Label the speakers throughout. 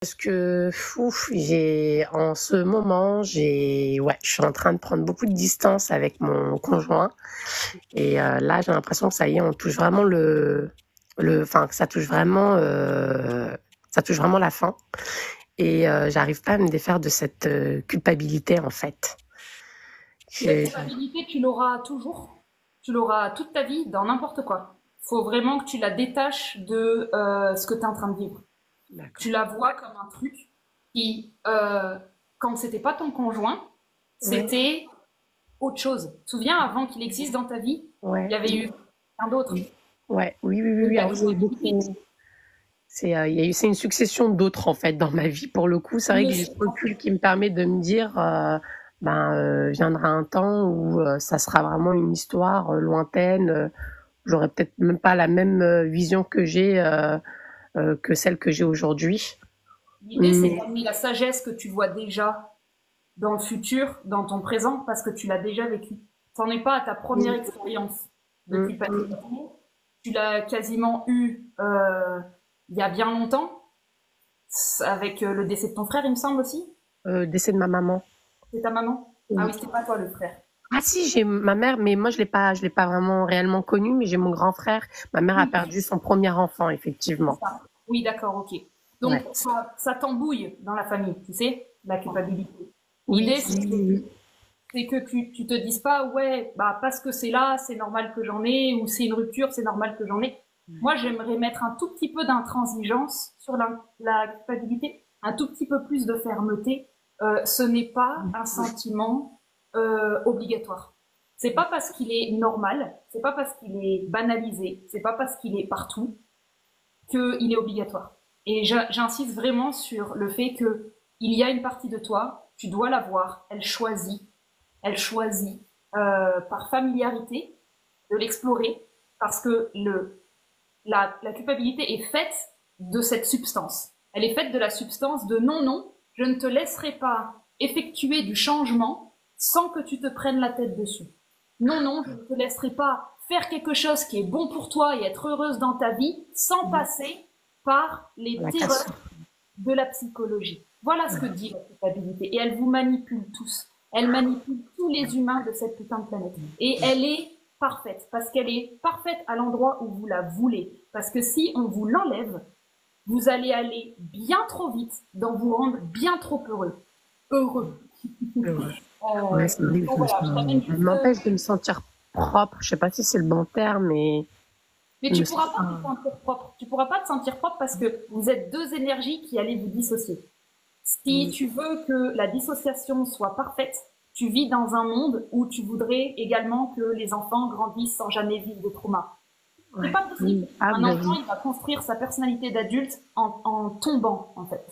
Speaker 1: Parce que, ouf, en ce moment, ouais, je suis en train de prendre beaucoup de distance avec mon conjoint. Et là, j'ai l'impression que ça y est, on touche vraiment enfin, que ça touche vraiment la fin. Et j'arrive pas à me défaire de cette culpabilité, en fait.
Speaker 2: Cette
Speaker 1: J'ai-
Speaker 2: culpabilité, tu l'auras toujours. Tu l'auras toute ta vie dans n'importe quoi. Faut vraiment que tu la détaches de ce que tu es en train de vivre. Tu
Speaker 1: D'accord.
Speaker 2: la vois comme un truc qui, quand c'était pas ton conjoint,
Speaker 1: Ouais,
Speaker 2: c'était autre chose. Tu te souviens, avant qu'il existe dans ta vie, il y
Speaker 1: ouais,
Speaker 2: avait eu quelqu'un d'autre.
Speaker 1: oui. Ouais, oui, oui, oui,
Speaker 2: Donc
Speaker 1: oui.
Speaker 2: la
Speaker 1: Ah oui, il y a eu
Speaker 2: culpabilité,
Speaker 1: beaucoup. C'est une succession d'autres en fait dans ma vie pour le coup. C'est vrai que
Speaker 2: mais
Speaker 1: j'ai ce recul qui me permet de me dire, viendra un temps où ça sera vraiment une histoire lointaine. J'aurai peut-être même pas la même vision que celle que j'ai aujourd'hui.
Speaker 2: l'idée, c'est
Speaker 1: Mais
Speaker 2: d'amener la sagesse que tu vois déjà dans le futur, dans ton présent, parce que tu l'as déjà vécu. T'en es pas à ta première
Speaker 1: mm,
Speaker 2: expérience de
Speaker 1: mm,
Speaker 2: culpabilité.
Speaker 1: mm.
Speaker 2: Tu l'as quasiment eu il y a bien longtemps, avec le décès de ton frère, il me semble aussi.
Speaker 1: Décès de ma maman.
Speaker 2: C'est ta maman. Ah oui,
Speaker 1: Oui.
Speaker 2: c'était pas toi le frère.
Speaker 1: Ah si, j'ai ma mère, mais moi je l'ai pas vraiment réellement connue, mais j'ai mon grand frère. Ma mère a
Speaker 2: Oui,
Speaker 1: perdu son premier enfant,
Speaker 2: c'est
Speaker 1: effectivement.
Speaker 2: ça. Oui, d'accord, ok. Donc
Speaker 1: Ouais.
Speaker 2: ça t'embouille dans la famille, tu sais, la culpabilité.
Speaker 1: Oui,
Speaker 2: L'idée,
Speaker 1: oui, oui,
Speaker 2: c'est que tu te dises pas, ouais, bah parce que c'est là, c'est normal que j'en ai, ou c'est une rupture, c'est normal que j'en ai. Moi, j'aimerais mettre un tout petit peu d'intransigeance sur la culpabilité, un tout petit peu plus de fermeté. Ce n'est pas un sentiment obligatoire. C'est pas parce qu'il est normal, c'est pas parce qu'il est banalisé, c'est pas parce qu'il est partout qu'il est obligatoire. Et j'insiste vraiment sur le fait que il y a une partie de toi, tu dois la voir, elle choisit par familiarité de l'explorer parce que la culpabilité est faite de cette substance. Elle est faite de la substance de non, non, je ne te laisserai pas effectuer du changement sans que tu te prennes la tête dessus. Non, non, je ne te laisserai pas faire quelque chose qui est bon pour toi et être heureuse dans ta vie sans
Speaker 1: oui.
Speaker 2: passer par les
Speaker 1: La casse.
Speaker 2: terreurs de la psychologie. Voilà ce que dit la culpabilité. Et elle vous manipule tous. Elle manipule tous les humains de cette putain de planète. Et elle est parfaite, parce qu'elle est parfaite à l'endroit où vous la voulez. Parce que si on vous l'enlève, vous allez aller bien trop vite dans vous rendre bien trop heureux. Heureux.
Speaker 1: Ouais, ouais, ça m'arrive,
Speaker 2: Donc voilà, je t'amène
Speaker 1: elle
Speaker 2: juste.
Speaker 1: m'empêche de me sentir propre. Je sais pas si c'est le bon terme, mais
Speaker 2: Mais
Speaker 1: je me
Speaker 2: tu
Speaker 1: sens
Speaker 2: pourras pas te sentir propre. Tu pourras pas te sentir propre parce que vous êtes deux énergies qui allaient vous dissocier. Si tu veux que la dissociation soit parfaite, tu vis dans un monde où tu voudrais également que les enfants grandissent sans jamais vivre de trauma. C'est
Speaker 1: ouais,
Speaker 2: pas possible.
Speaker 1: oui. Ah
Speaker 2: Un
Speaker 1: bah
Speaker 2: enfant,
Speaker 1: oui.
Speaker 2: il va construire sa personnalité d'adulte en tombant, en fait.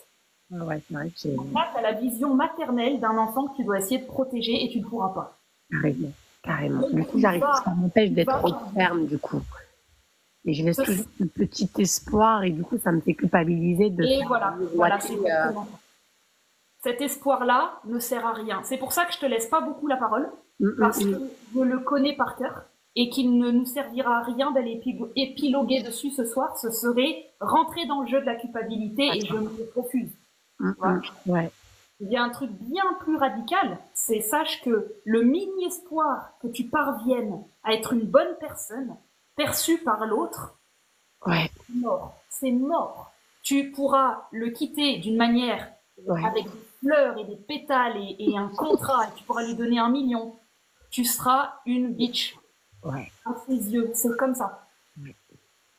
Speaker 1: Ah ouais, c'est vrai que j'ai
Speaker 2: Donc là, tu as la vision maternelle d'un enfant que tu dois essayer de protéger et tu ne pourras pas.
Speaker 1: carrément, carrément.
Speaker 2: Donc
Speaker 1: Du coup, j'arrive, ça m'empêche
Speaker 2: tu
Speaker 1: d'être
Speaker 2: vas
Speaker 1: trop ferme, du coup. Et je laisse toujours ce petit espoir et du coup, ça me fait culpabiliser de
Speaker 2: et
Speaker 1: faire
Speaker 2: voilà,
Speaker 1: miroiter.
Speaker 2: c'est exactement ça. Cet espoir-là ne sert à rien. C'est pour ça que je te laisse pas beaucoup la parole, parce que
Speaker 1: Mm.
Speaker 2: je le connais par cœur et qu'il ne nous servira à rien d'aller épiloguer dessus ce soir. Ce serait rentrer dans le jeu de la culpabilité et je
Speaker 1: D'accord.
Speaker 2: me refuse. Tu vois.
Speaker 1: Mm. Ouais,
Speaker 2: Il y a un truc bien plus radical, c'est sache que le mini espoir que tu parviennes à être une bonne personne, perçue par l'autre,
Speaker 1: ouais,
Speaker 2: mort. C'est mort. Tu pourras le quitter d'une manière
Speaker 1: ouais,
Speaker 2: avec des fleurs et des pétales et un contrat, et tu pourras lui donner 1 million. Tu seras une bitch
Speaker 1: ouais.
Speaker 2: à ses yeux. C'est comme ça. C'est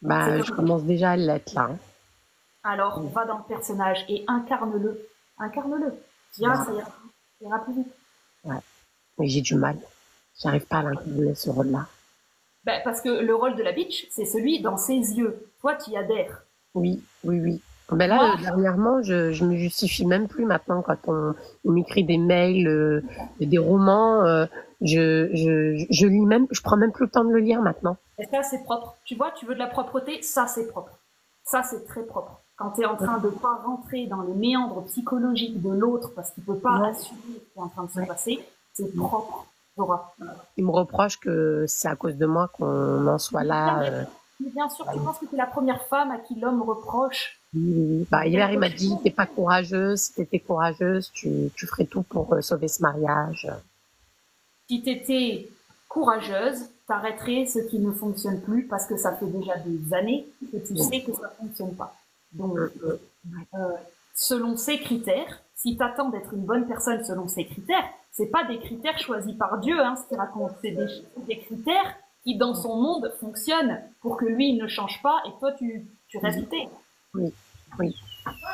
Speaker 1: Bah,
Speaker 2: comme
Speaker 1: je
Speaker 2: ça.
Speaker 1: commence déjà à l'être là. Hein.
Speaker 2: Alors, va dans le personnage et incarne-le. Incarne-le. Viens,
Speaker 1: Bah,
Speaker 2: ça ira plus vite.
Speaker 1: ouais. Mais j'ai du mal. J'arrive pas à l'incarner ce rôle-là.
Speaker 2: Ben, parce que le rôle de la bitch, c'est celui dans ses yeux. Toi, tu y adhères.
Speaker 1: Oui, oui, oui. Ben là,
Speaker 2: Moi,
Speaker 1: dernièrement, je me justifie même plus maintenant quand on m'écrit des mails, des romans, je lis même, je prends même plus le temps de le lire maintenant.
Speaker 2: et ça, c'est propre. Tu vois, tu veux de la propreté, ça, c'est propre. Ça, c'est très propre. Quand tu es en train de pas rentrer dans les méandres psychologiques de l'autre parce qu'il peut pas
Speaker 1: Non,
Speaker 2: assumer ce qui est en train de se
Speaker 1: ouais,
Speaker 2: passer, c'est
Speaker 1: non.
Speaker 2: propre, Dora.
Speaker 1: Il me reproche que c'est à cause de moi qu'on en soit
Speaker 2: Mais bien
Speaker 1: là.
Speaker 2: sûr, mais bien sûr, tu penses que tu es la première femme à qui l'homme reproche
Speaker 1: Bah, hier, il m'a dit, t'es pas courageuse. Si t'étais courageuse, tu ferais tout pour sauver ce mariage.
Speaker 2: Si tu étais courageuse, t'arrêterais ce qui ne fonctionne plus parce que ça fait déjà des années que tu sais que ça fonctionne pas. Donc, euh, selon ces critères, si tu attends d'être une bonne personne selon ces critères, c'est pas des critères choisis par Dieu, hein, ce qu'il raconte, c'est des critères qui dans son monde fonctionnent pour que lui il ne change pas et toi tu restes.
Speaker 1: Oui, oui.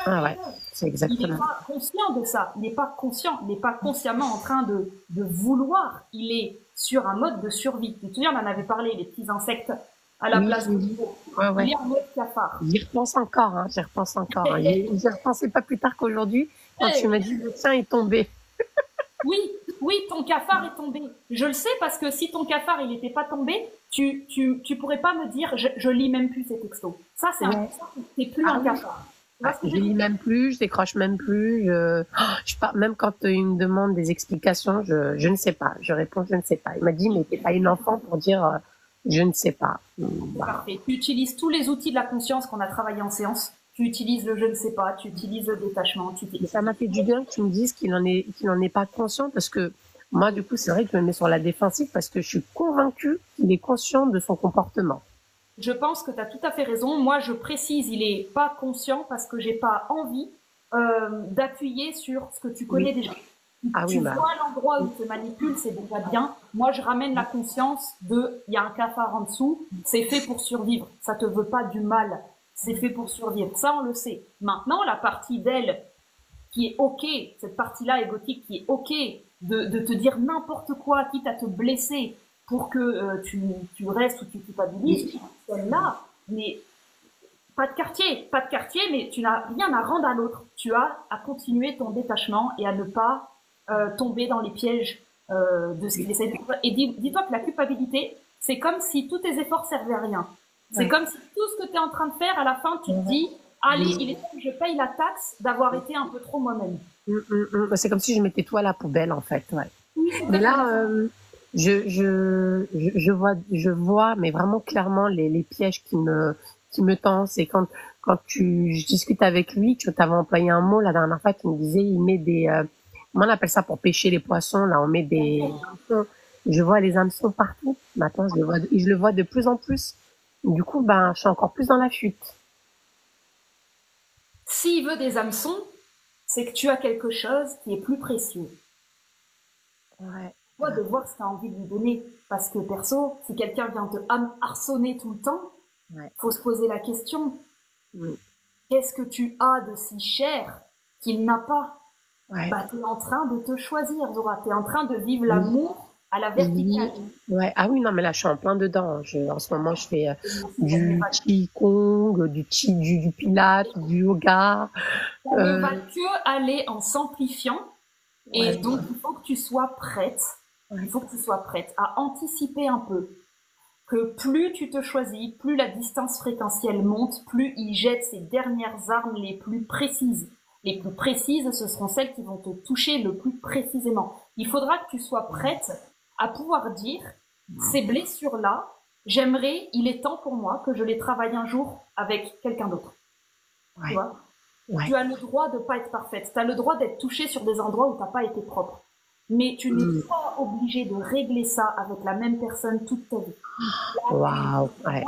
Speaker 1: Ah ouais, c'est
Speaker 2: Il n'est
Speaker 1: exactement.
Speaker 2: pas conscient de ça. Il n'est pas conscient. Il n'est pas consciemment en train de vouloir. Il est sur un mode de survie. Tu te souviens, on en avait parlé, les petits insectes à la
Speaker 1: Oui,
Speaker 2: place de
Speaker 1: oui.
Speaker 2: l'eau.
Speaker 1: Ouais,
Speaker 2: Il
Speaker 1: ouais.
Speaker 2: est en mode cafard.
Speaker 1: J'y repense encore, hein, j'y repense encore. Hein. J'y repensais pas plus tard qu'aujourd'hui quand tu m'as dit le tien est tombé.
Speaker 2: Oui, oui, ton cafard est tombé. Je le sais parce que si ton cafard il n'était pas tombé, tu pourrais pas me dire je lis même plus ces textos. Ça
Speaker 1: Ouais.
Speaker 2: c'est plus
Speaker 1: Ah
Speaker 2: un
Speaker 1: oui.
Speaker 2: cafard. Tu vois ce que
Speaker 1: Je
Speaker 2: je veux
Speaker 1: lis
Speaker 2: dire?
Speaker 1: même plus, je décroche même plus. Même quand il me demande des explications, je ne sais pas. Je réponds, je ne sais pas. Il m'a dit, mais t'es pas une enfant pour dire, je ne sais pas.
Speaker 2: C'est parfait. Tu utilises tous les outils de la conscience qu'on a travaillé en séance. Tu utilises le je ne sais pas, tu utilises le détachement, tu
Speaker 1: Mais
Speaker 2: utilises.
Speaker 1: ça m'a fait du bien que tu me dises qu'il en est pas conscient parce que moi, du coup, c'est vrai que je me mets sur la défensive parce que je suis convaincue qu'il est conscient de son comportement.
Speaker 2: Je pense que tu as tout à fait raison. Moi, je précise, il est pas conscient parce que j'ai pas envie d'appuyer sur ce que tu connais
Speaker 1: Oui.
Speaker 2: déjà.
Speaker 1: Ah oui,
Speaker 2: Tu
Speaker 1: bah.
Speaker 2: vois l'endroit où tu manipules, c'est déjà bien. Moi, je ramène la conscience de, il y a un cafard en dessous, c'est fait pour survivre. Ça te veut pas du mal. C'est fait pour survivre. Ça, on le sait. Maintenant, la partie d'elle qui est ok, cette partie-là égotique qui est ok de te dire n'importe quoi, quitte à te blesser pour que tu restes ou tu culpabilises, celle-là, mais pas de quartier, mais tu n'as rien à rendre à l'autre. Tu as à continuer ton détachement et à ne pas tomber dans les pièges de ce qu'il essaie de faire. Et dis-toi que la culpabilité, c'est comme si tous tes efforts servaient à rien. C'est
Speaker 1: Ouais.
Speaker 2: comme si tout ce que tu es en train de faire, à la fin, tu te dis, allez, il est temps que je paye la taxe d'avoir été un peu trop moi-même.
Speaker 1: C'est comme si je mettais tout à la poubelle, en fait. Ouais.
Speaker 2: Oui, c'est
Speaker 1: Mais là,
Speaker 2: exactement ça.
Speaker 1: je vois, mais vraiment clairement les pièges qui me tendent. C'est je discute avec lui, tu avais employé un mot la dernière fois qui me disait, il met comment on appelle ça pour pêcher les poissons, là, on met des hameçons. Je vois les hameçons partout. Maintenant, je le vois de plus en plus. Du coup, ben, je suis encore plus dans la chute.
Speaker 2: S'il veut des hameçons, c'est que tu as quelque chose qui est plus précieux.
Speaker 1: Ouais.
Speaker 2: Toi, de voir ce que tu as envie de lui donner. Parce que perso, si quelqu'un vient te harçonner tout le temps,
Speaker 1: Ouais.
Speaker 2: faut se poser la question,
Speaker 1: Mm.
Speaker 2: qu'est-ce que tu as de si cher qu'il n'a pas?
Speaker 1: Ouais.
Speaker 2: Bah, tu es en train de te choisir, Zora. Tu es en train de vivre l'amour à la
Speaker 1: Oui.
Speaker 2: verticale.
Speaker 1: Ouais. Ah oui, non, mais là, je suis en plein dedans. En ce moment, je fais du Qigong, du Pilates, du yoga.
Speaker 2: On ne va que aller en s'amplifiant. Et
Speaker 1: Ouais.
Speaker 2: donc, il faut que tu sois prête. Il faut que tu sois prête à anticiper un peu. Que plus tu te choisis, plus la distance fréquentielle monte, plus il jette ses dernières armes les plus précises. Les plus précises, ce seront celles qui vont te toucher le plus précisément. Il faudra que tu sois prête à pouvoir dire, ces blessures-là, il est temps pour moi que je les travaille un jour avec quelqu'un d'autre.
Speaker 1: Ouais.
Speaker 2: Tu vois?
Speaker 1: Ouais.
Speaker 2: Tu as le droit de pas être parfaite. Tu as le droit d'être touchée sur des endroits où tu n'as pas été propre. Mais tu n'es pas obligé de régler ça avec la même personne toute ta vie.
Speaker 1: Waouh. Ouais.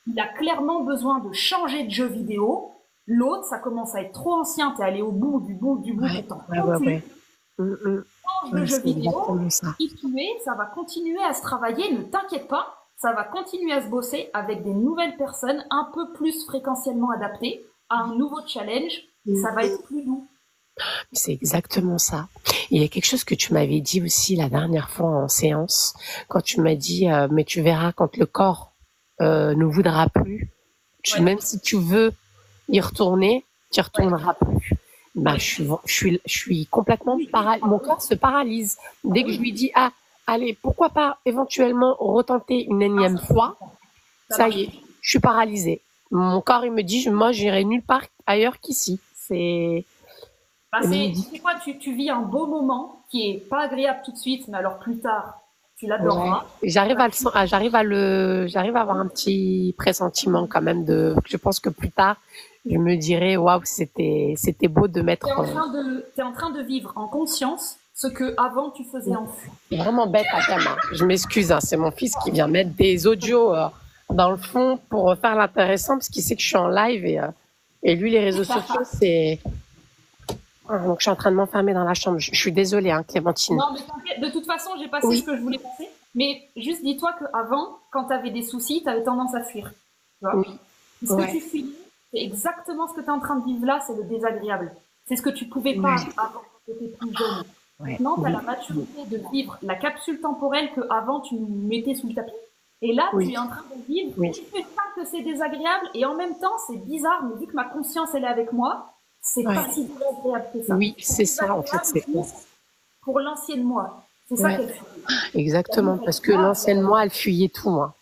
Speaker 2: Il a clairement besoin de changer de jeu vidéo. L'autre, ça commence à être trop ancien. T'es allé au bout du bout du bout de ton
Speaker 1: Ouais.
Speaker 2: change de jeu
Speaker 1: C'est
Speaker 2: vidéo.
Speaker 1: exactement ça.
Speaker 2: Qui tu es, ça va continuer à se travailler. Ne t'inquiète pas. Ça va continuer à se bosser avec des nouvelles personnes un peu plus fréquentiellement adaptées à un nouveau challenge. Ça va être plus doux.
Speaker 1: C'est exactement ça. Il y a quelque chose que tu m'avais dit aussi la dernière fois en séance, quand tu m'as dit, mais tu verras quand le corps ne voudra plus,
Speaker 2: Ouais.
Speaker 1: même si tu veux y retourner, tu y retourneras plus. Ben,
Speaker 2: Ouais.
Speaker 1: je suis complètement mon corps se paralyse. Dès que je lui dis, ah, allez, pourquoi pas éventuellement retenter une énième fois, ça y est, je suis paralysée. Mon corps, il me dit, moi, j'irai nulle part ailleurs qu'ici.
Speaker 2: Bah, tu sais quoi, tu vis un beau moment qui est pas agréable tout de suite, mais alors plus tard, tu
Speaker 1: Ouais.
Speaker 2: l'adoreras.
Speaker 1: J'arrive à avoir un petit pressentiment quand même je pense que plus tard, je me dirais, waouh, c'était beau de mettre,
Speaker 2: T'es en train de vivre en conscience ce que avant tu faisais en fuite.
Speaker 1: c'est vraiment bête à gamin. Je m'excuse, hein, c'est mon fils qui vient mettre des audios dans le fond pour faire l'intéressant parce qu'il sait que je suis en live et lui, les réseaux sociaux, c'est... Ah, donc, je suis en train de m'enfermer dans la chambre. Je suis désolée, hein, Clémentine.
Speaker 2: Non, mais t'inquiète, de toute façon, j'ai passé ce
Speaker 1: Oui,
Speaker 2: que je voulais passer. Mais juste dis-toi qu'avant, quand tu avais des soucis, tu avais tendance à fuir. Tu vois?
Speaker 1: oui,
Speaker 2: Ce que
Speaker 1: ouais,
Speaker 2: tu fuis, c'est exactement ce que tu es en train de vivre là, c'est le désagréable. C'est ce que tu pouvais pas
Speaker 1: ouais,
Speaker 2: avant quand tu étais plus jeune.
Speaker 1: ouais,
Speaker 2: Maintenant, tu as
Speaker 1: oui,
Speaker 2: la maturité de vivre la capsule temporelle que avant tu mettais sous le tapis. Et là, tu
Speaker 1: oui,
Speaker 2: es en train de vivre,
Speaker 1: oui,
Speaker 2: tu sais pas que c'est désagréable et en même temps, c'est bizarre, mais vu que ma conscience, elle est avec moi, c'est
Speaker 1: ouais,
Speaker 2: pas si désagréable que ça.
Speaker 1: oui,
Speaker 2: C'est
Speaker 1: c'est ça, en fait,
Speaker 2: désagréable
Speaker 1: c'est ça.
Speaker 2: juste pour l'ancienne moi. C'est ça
Speaker 1: Ouais,
Speaker 2: qu'elle fuit. La
Speaker 1: exactement, parce
Speaker 2: nouvelle
Speaker 1: que
Speaker 2: moi,
Speaker 1: l'ancienne moi, elle fuyait tout, moi.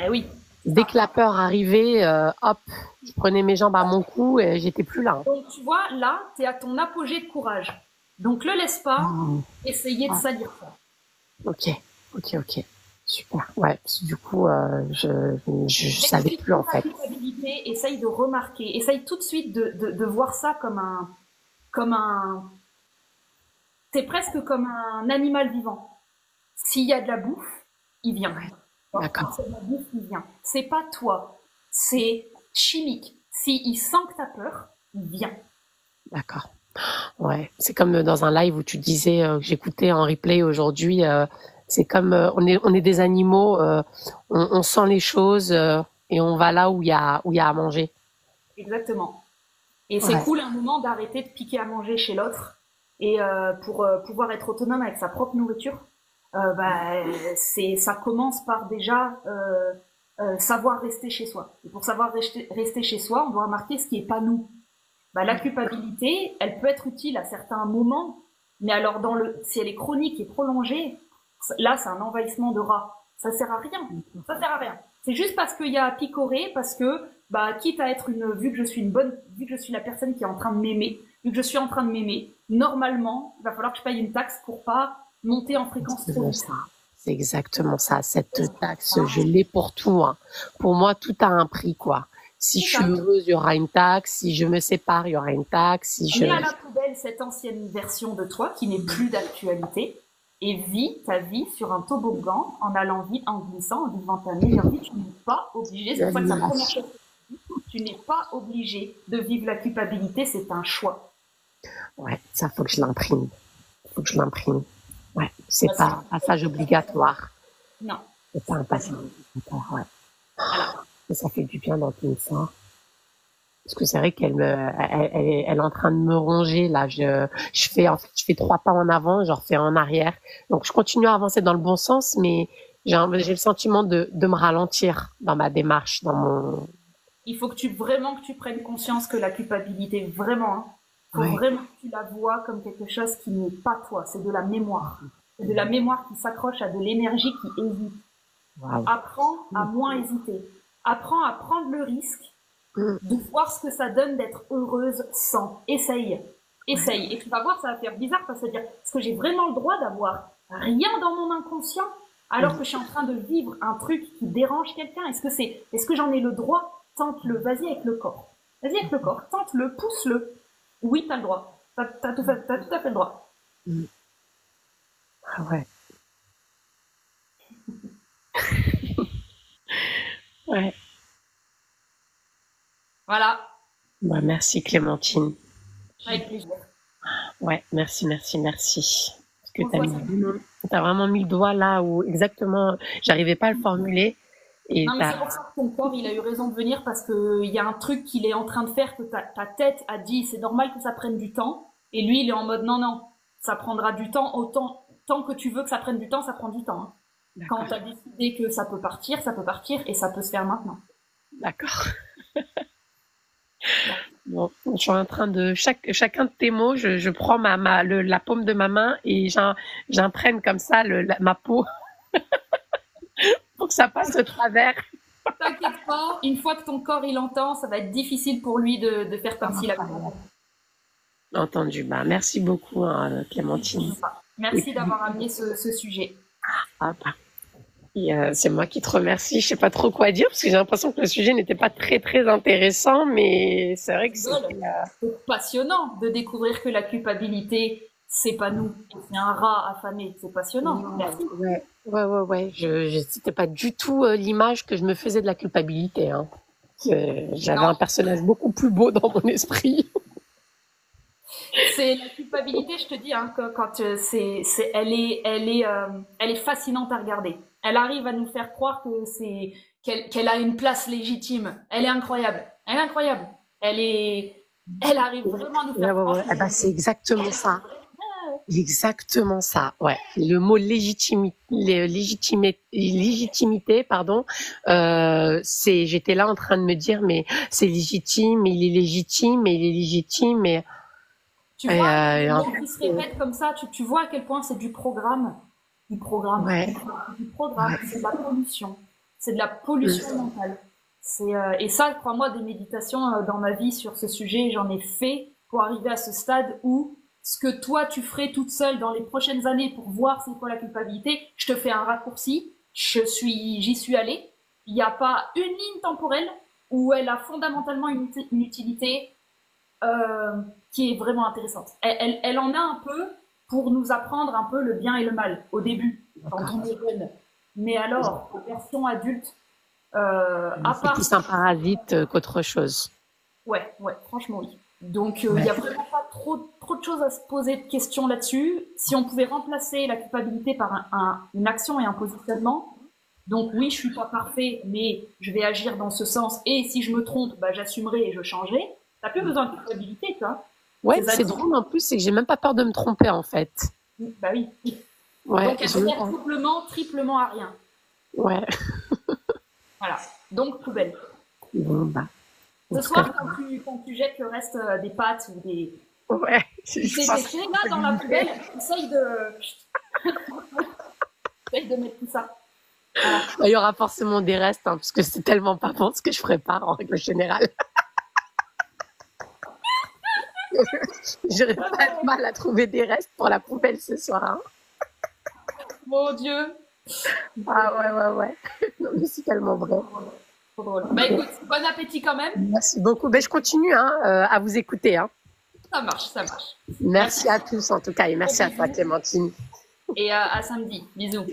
Speaker 2: eh oui, c'est
Speaker 1: Dès
Speaker 2: ça.
Speaker 1: que la peur arrivait, hop, je prenais mes jambes à mon cou et j'étais plus là, hein.
Speaker 2: Donc, tu vois, là, tu es à ton apogée de courage. Donc, le laisse pas
Speaker 1: Mmh.
Speaker 2: essayer de
Speaker 1: Ouais.
Speaker 2: salir ça.
Speaker 1: Ok, ok, ok. Super. Ouais, parce que du coup, je savais
Speaker 2: Vérifie
Speaker 1: plus en
Speaker 2: ta
Speaker 1: fait.
Speaker 2: culpabilité, essaye de remarquer, essaye tout de suite de voir ça comme un, c'est presque comme un animal vivant. S'il y a de la bouffe, il vient.
Speaker 1: Ouais,
Speaker 2: Quand
Speaker 1: d'accord,
Speaker 2: c'est de la bouffe, il vient. C'est pas toi, c'est chimique. S'il sent que t'as peur, il vient.
Speaker 1: d'accord. Ouais, c'est comme dans un live où tu disais que j'écoutais en replay aujourd'hui. C'est comme on est des animaux, on sent les choses et on va là où il y a à manger.
Speaker 2: Exactement. Et c'est
Speaker 1: Ouais,
Speaker 2: cool un moment d'arrêter de piquer à manger chez l'autre et pour pouvoir être autonome avec sa propre nourriture. Bah, ça commence par déjà savoir rester chez soi. Et pour savoir rester chez soi, on doit remarquer ce qui est pas nous. Bah, la culpabilité, elle peut être utile à certains moments, mais alors si elle est chronique et prolongée, là c'est un envahissement de rats. Ça sert à rien. Ça sert à rien. C'est juste parce qu'il y a à picorer, parce que bah quitte à être vu que je suis vu que je suis la personne qui est en train de m'aimer, vu que je suis en train de m'aimer, normalement, il va falloir que je paye une taxe pour pas monter en fréquence trop
Speaker 1: exactement
Speaker 2: vite.
Speaker 1: ça. C'est exactement ça. Cette taxe, je l'ai pour tout, hein. Pour moi, tout a un prix, quoi. Si
Speaker 2: C'est
Speaker 1: je suis
Speaker 2: ça.
Speaker 1: heureuse, il y aura une taxe. Si je me sépare, il y aura une taxe. Si je...
Speaker 2: Mets à la poubelle cette ancienne version de toi qui n'est plus d'actualité et vis ta vie sur un toboggan en allant vite, en glissant, en vivant ta meilleure vie. Tu n'es pas obligé, c'est pour ça que c'est la première chose. Tu n'es pas obligé de vivre la culpabilité, c'est un choix.
Speaker 1: Ouais, ça, faut que je l'imprime. Faut que je l'imprime. Ouais, c'est
Speaker 2: Parce
Speaker 1: pas un passage obligatoire.
Speaker 2: Non.
Speaker 1: C'est pas un passage obligatoire, ouais. Mais ça fait du bien d'entendre ça. Parce que c'est vrai elle est en train de me ronger, là. En fait, je fais 3 pas en avant, je refais en arrière. Donc, je continue à avancer dans le bon sens, mais j'ai le sentiment de me ralentir dans ma démarche, dans mon...
Speaker 2: Il faut vraiment que tu prennes conscience que la culpabilité, vraiment, hein, faut
Speaker 1: Ouais.
Speaker 2: vraiment que tu la vois comme quelque chose qui n'est pas toi, c'est de la mémoire. C'est de la mémoire qui s'accroche à de l'énergie qui hésite.
Speaker 1: Waouh.
Speaker 2: Apprends à moins hésiter. Apprends à prendre le risque
Speaker 1: Mm.
Speaker 2: de voir ce que ça donne d'être heureuse sans. Essaye. Essaye. Et tu vas voir, ça va faire bizarre parce que dire, est-ce que j'ai vraiment le droit d'avoir rien dans mon inconscient alors que je suis en train de vivre un truc qui dérange quelqu'un? Est-ce que j'en ai le droit? Tente-le. Vas-y avec le corps. Vas-y avec le corps. Tente-le. Pousse-le. Oui, t'as le droit. T'as tout à fait le droit.
Speaker 1: Mm. Ah ouais. Ouais.
Speaker 2: Voilà.
Speaker 1: Bah, merci, Clémentine.
Speaker 2: Avec plaisir.
Speaker 1: Ouais, merci, merci, merci. Parce que
Speaker 2: On se voit ça.
Speaker 1: t'as vraiment mis le doigt là où exactement, j'arrivais pas à le formuler. Et
Speaker 2: Non, mais c'est pour ça que ton corps, il a eu raison de venir parce que il y a un truc qu'il est en train de faire que ta tête a dit, c'est normal que ça prenne du temps. Et lui, il est en mode, non, non, ça prendra du temps, tant que tu veux que ça prenne du temps, ça prend du temps, hein. Quand
Speaker 1: d'accord,
Speaker 2: tu as décidé que ça peut partir et ça peut se faire maintenant.
Speaker 1: d'accord. Bon, je suis en train de chacun de tes mots, je prends la paume de ma main et j'imprègne comme ça ma peau pour que ça passe au travers.
Speaker 2: T'inquiète pas, une fois que ton corps il entend, ça va être difficile pour lui de faire comme s'il avait
Speaker 1: Entendu. Bah, merci beaucoup, hein, Clémentine.
Speaker 2: pas.
Speaker 1: Et
Speaker 2: Merci
Speaker 1: puis,
Speaker 2: d'avoir amené ce sujet.
Speaker 1: Ah, bah. Et, c'est moi qui te remercie. Je sais pas trop quoi dire parce que j'ai l'impression que le sujet n'était pas très très intéressant, mais c'est vrai que
Speaker 2: Rigole.
Speaker 1: c'était.
Speaker 2: C'est passionnant de découvrir que la culpabilité, c'est pas nous, c'est un rat affamé. C'est passionnant. Merci.
Speaker 1: Ouais, ouais, ouais, ouais. C'était pas du tout l'image que je me faisais de la culpabilité, hein. J'avais un
Speaker 2: Non,
Speaker 1: personnage beaucoup plus beau dans mon esprit.
Speaker 2: c'est la culpabilité, je te dis, hein, que quand elle est fascinante à regarder. Elle arrive à nous faire croire que qu'elle a une place légitime. Elle est incroyable. Elle est incroyable. Elle arrive vraiment à nous
Speaker 1: Ouais,
Speaker 2: faire
Speaker 1: ouais,
Speaker 2: croire
Speaker 1: ouais.
Speaker 2: que
Speaker 1: Ah bah, c'est exactement ça. Exactement ça, ouais. Le mot légitimité, pardon, j'étais là en train de me dire, mais c'est légitime, il est légitime, et il est légitime,
Speaker 2: tu
Speaker 1: et,
Speaker 2: vois, les
Speaker 1: en
Speaker 2: mots qui se
Speaker 1: fait,
Speaker 2: répètent comme ça, tu vois à quel point c'est du programme. Du programme.
Speaker 1: ouais,
Speaker 2: Du programme.
Speaker 1: ouais,
Speaker 2: C'est de la pollution. C'est de la
Speaker 1: mm,
Speaker 2: pollution mentale. Et ça, crois-moi, des méditations dans ma vie sur ce sujet, j'en ai fait pour arriver à ce stade où ce que toi tu ferais toute seule dans les prochaines années pour voir c'est quoi la culpabilité, je te fais un raccourci, j'y suis allée. Il n'y a pas une ligne temporelle où elle a fondamentalement une utilité euh, qui est vraiment intéressante. Elle en a un peu pour nous apprendre un peu le bien et le mal au début, quand
Speaker 1: d'accord.
Speaker 2: on est jeune. Mais alors, en version adulte, à
Speaker 1: C'est
Speaker 2: part,
Speaker 1: plus un parasite qu'autre chose.
Speaker 2: ouais, ouais, franchement oui. Donc il y a
Speaker 1: Ouais.
Speaker 2: vraiment pas trop de choses à se poser de questions là-dessus. Si on pouvait remplacer la culpabilité par une action et un positionnement, donc oui, je suis pas parfait, mais je vais agir dans ce sens. Et si je me trompe, bah, j'assumerai et je changerai. T'as plus besoin de culpabilité, tu vois.
Speaker 1: Ouais,
Speaker 2: Ces
Speaker 1: c'est
Speaker 2: années,
Speaker 1: drôle en plus, c'est que j'ai même pas peur de me tromper en fait.
Speaker 2: bah oui.
Speaker 1: Ouais,
Speaker 2: Donc elle
Speaker 1: j'ai même
Speaker 2: sert
Speaker 1: pas.
Speaker 2: triplement à rien.
Speaker 1: Ouais.
Speaker 2: Voilà. Donc poubelle.
Speaker 1: Bon bah, en
Speaker 2: Ce
Speaker 1: tout cas,
Speaker 2: soir, quand tu jettes le reste des pâtes ou
Speaker 1: ouais.
Speaker 2: des
Speaker 1: Je pense
Speaker 2: déchets là dans la poubelle, essaye de mettre tout ça. Voilà.
Speaker 1: il y aura forcément des restes, hein, parce que c'est tellement pas bon ce que je prépare en règle générale. J'aurais pas de mal à trouver des restes pour la poubelle ce soir, hein.
Speaker 2: Mon Dieu.
Speaker 1: Ah ouais, ouais, ouais. Non, mais c'est tellement vrai.
Speaker 2: Trop drôle. Bah écoute, bon appétit quand même.
Speaker 1: Merci beaucoup. Ben, je continue hein, à vous écouter, hein.
Speaker 2: Ça marche, ça marche. Merci.
Speaker 1: Merci à tous en tout cas et
Speaker 2: Gros
Speaker 1: merci à toi
Speaker 2: bisous.
Speaker 1: Clémentine.
Speaker 2: Et à samedi. Bisous.